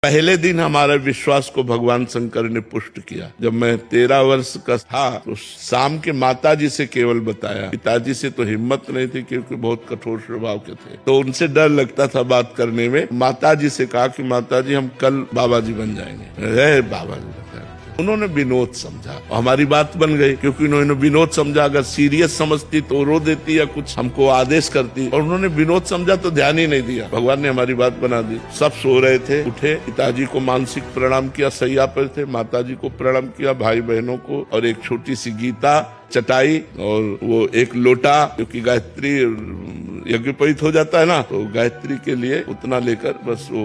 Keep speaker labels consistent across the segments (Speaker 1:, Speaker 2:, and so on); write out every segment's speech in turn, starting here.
Speaker 1: पहले दिन हमारे विश्वास को भगवान शंकर ने पुष्ट किया। जब मैं 13 वर्ष का था तो शाम के माताजी से केवल बताया, पिताजी से तो हिम्मत नहीं थी क्योंकि बहुत कठोर स्वभाव के थे, तो उनसे डर लगता था बात करने में। माताजी से कहा कि माताजी हम कल बाबा जी बन जाएंगे। बाबा जी उन्होंने विनोद समझा और हमारी बात बन गई, क्योंकि उन्होंने विनोद समझा। अगर सीरियस समझती तो रो देती या कुछ हमको आदेश करती, और उन्होंने विनोद समझा तो ध्यान ही नहीं दिया। भगवान ने हमारी बात बना दी। सब सो रहे थे, उठे, पिताजी को मानसिक प्रणाम किया, सैया पर थे, माताजी को प्रणाम किया, भाई बहनों को, और एक छोटी सी गीता, चटाई और वो एक लोटा, क्योंकि गायत्री यज्ञोपवीत हो जाता है ना, तो गायत्री के लिए उतना लेकर बस वो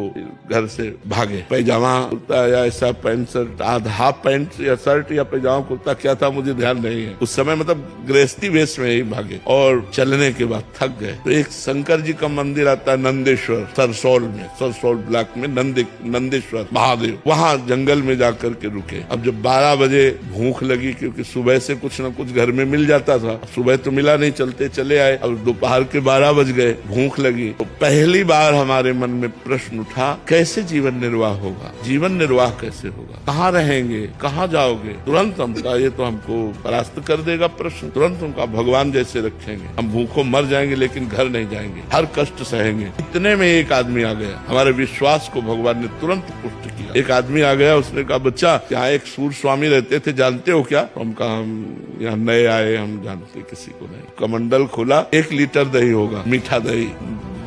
Speaker 1: घर से भागे। पैजामा कुर्ता या ऐसा पैंट शर्ट, हाफ पैंट या शर्ट या पैजामा कुर्ता क्या था मुझे ध्यान नहीं है उस समय, मतलब गृहस्थी वेश में ही भागे। और चलने के बाद थक गए तो एक शंकर जी का मंदिर आता है नंदेश्वर, सरसौल में, सरसौल ब्लॉक में नंदेश्वर महादेव, वहाँ जंगल में जाकर के रुके। अब जब 12 बजे भूख लगी, क्योंकि सुबह से कुछ न कुछ घर में मिल जाता था, सुबह तो मिला नहीं, चलते चले आए। अब दोपहर के 12 बज गए, भूख लगी, तो पहली बार हमारे मन में प्रश्न उठा, कैसे जीवन निर्वाह होगा, जीवन निर्वाह कैसे होगा, कहाँ रहेंगे, कहाँ जाओगे। तुरंत हम कहा ये तो हमको परास्त कर देगा प्रश्न। तुरंत हम कहा भगवान जैसे रखेंगे, हम भूखों मर जाएंगे लेकिन घर नहीं जाएंगे, हर कष्ट सहेंगे। इतने में एक आदमी आ गया, हमारे विश्वास को भगवान ने तुरंत पुष्ट किया। एक आदमी आ गया, उसने कहा बच्चा यहाँ एक सूर स्वामी रहते थे, जानते हो क्या? हम कहा हम यहाँ नए आए, हम जानते किसी को नहीं। कमंडल खोला, 1 लीटर दही होगा, मीठा दही,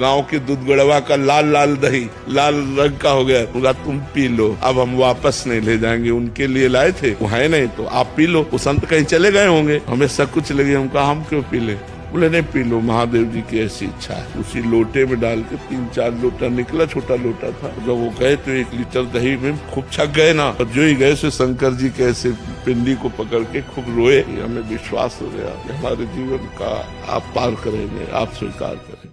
Speaker 1: गांव के दूध गड़वा का लाल दही, लाल रंग का हो गया। बोला तुम पी लो, अब हम वापस नहीं ले जाएंगे, उनके लिए लाए थे, वो है नहीं तो आप पी लो। वो संत कहीं चले गए होंगे, हमें सब कुछ लगे। हम कहा हम क्यों पी ले? बोले नहीं पी लो, महादेव जी की ऐसी इच्छा है। उसी लोटे में डाल के 3-4 लोटा निकला, छोटा लोटा था। जब वो गए तो 1 लीटर दही में खूब छक गए ना, और जो ही गए से शंकर जी के ऐसे पिंडी को पकड़ के खूब रोए। हमें विश्वास हो गया कि हमारे जीवन का आप पार करेंगे, आप स्वीकार करें।